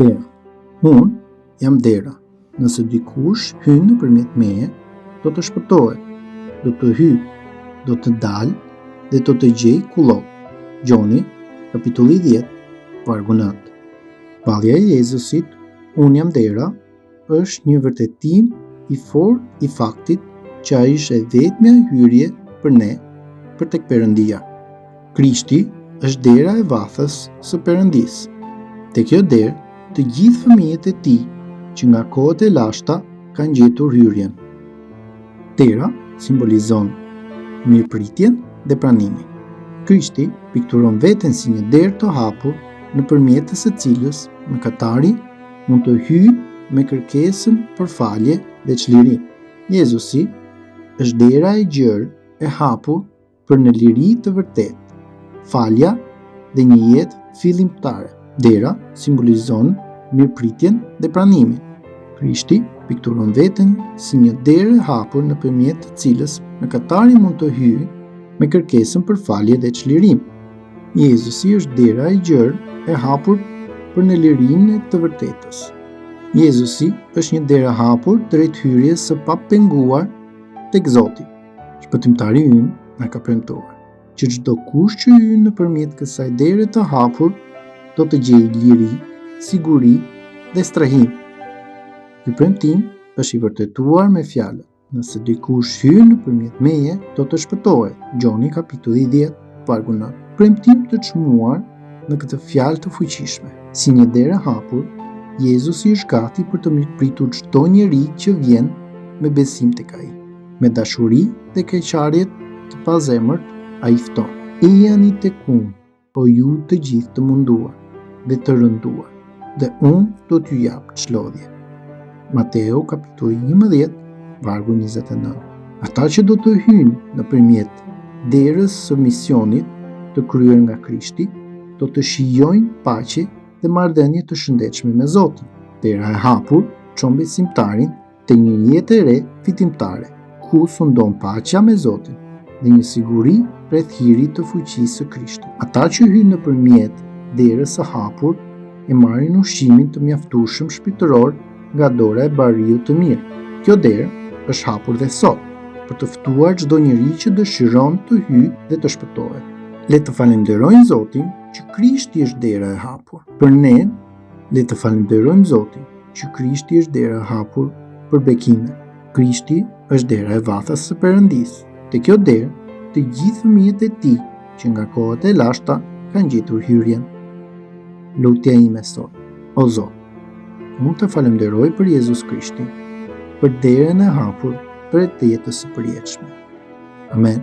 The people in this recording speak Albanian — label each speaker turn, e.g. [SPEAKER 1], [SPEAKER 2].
[SPEAKER 1] Dera. Unë jam dera. Nëse dikush hyn nëpërmjet meje, do të shpëtohet, do të hyjë, do të dalë dhe do të gjejë kullok. Gjoni, kapitulli 10, vargu 9. Ballja e Jezusit, unë jam dera, është një vërtetim i fortë i faktit që ai është e vetmja hyrje për ne për tek Perëndia. Krishti është dera e vathës së Perëndisë. Te kjo derë, të gjithë fëmijët e tij që nga kohët e lashta kanë gjetur hyrjen. Dera simbolizon mirëpritjen dhe pranimin. Krishti pikturon veten si një derë të hapur nëpërmjet së cilës mëkatari mund të hyjë me kërkesën për falje dhe çliri. Jezusi është dera e gjerë e hapur për në liri të vërtetë, falja dhe një jetë fillimtare. Dera simbolizon mirëpritjen dhe pranimin. Krishti pikturon veten si një derë e hapur nëpërmjet të cilës mëkatari mund të hyjë me kërkesën për falje dhe çlirim. Jezusi është dera e gjerë e hapur për në lirinë të vërtetës. Jezusi është një derë e hapur drejt hyrjes së papenguar tek Zoti. Shpëtimtari ynë na ka premtuar që çdo kush që hyn nëpërmjet kësaj dere të hapur do të gjejë liri, siguri dhe strehim. Ky premtim është i vërtetuar me fjalët: nëse dikush hyn nëpërmjet meje, do të shpëtohet. Gjoni kapitulli 10, vargu 9. Premtim të çmuar në këtë fjalë të fuqishme. Si një derë e hapur, Jezusi është gati për të mirëpritur çdo njeri që vjen me besim tek ai. Me dashuri dhe keqardhje të pazemërt, ai fton. Ejani tek unë, o ju të gjithë të munduar dhe të rënduar, dhe unë do t'ju jap çlodhje. Mateo kapitulli 11, vargu 29. Ata që do të hyjnë nëpërmjet derës së misionit të kryer nga Krishti, do të shijojnë paqe dhe marrëdhënie të shëndetshme me Zotin. Dera e hapur çon besimtarin te një jetë e re fitimtare, ku sundon paqja me Zotin dhe një siguri rreth hirit të fuqisë së Krishtit. Ata që hyjnë nëpërmjet derës së hapur e marrin ushqimin të mjaftueshëm shpirtëror nga dora e Bariut të mirë. Kjo derë është hapur dhe sot për të ftuar çdo njeri që dëshiron të hyjë dhe të shpëtohet. Le të falenderojmë Zotin që Krishti është dera e hapur për ne. Le të falenderojmë Zotin që Krishti është dera e hapur për bekimet. Krishti është dera e vathës së Perëndisë. Te kjo derë, të gjithë fëmijët e tij që nga kohët e lashta kanë gjetur hyrjen. Lutja ime sot: o Zot, unë të falenderoj për Jezus Krishtin, për derën e hapur për të jetës së përjetshme. Amen.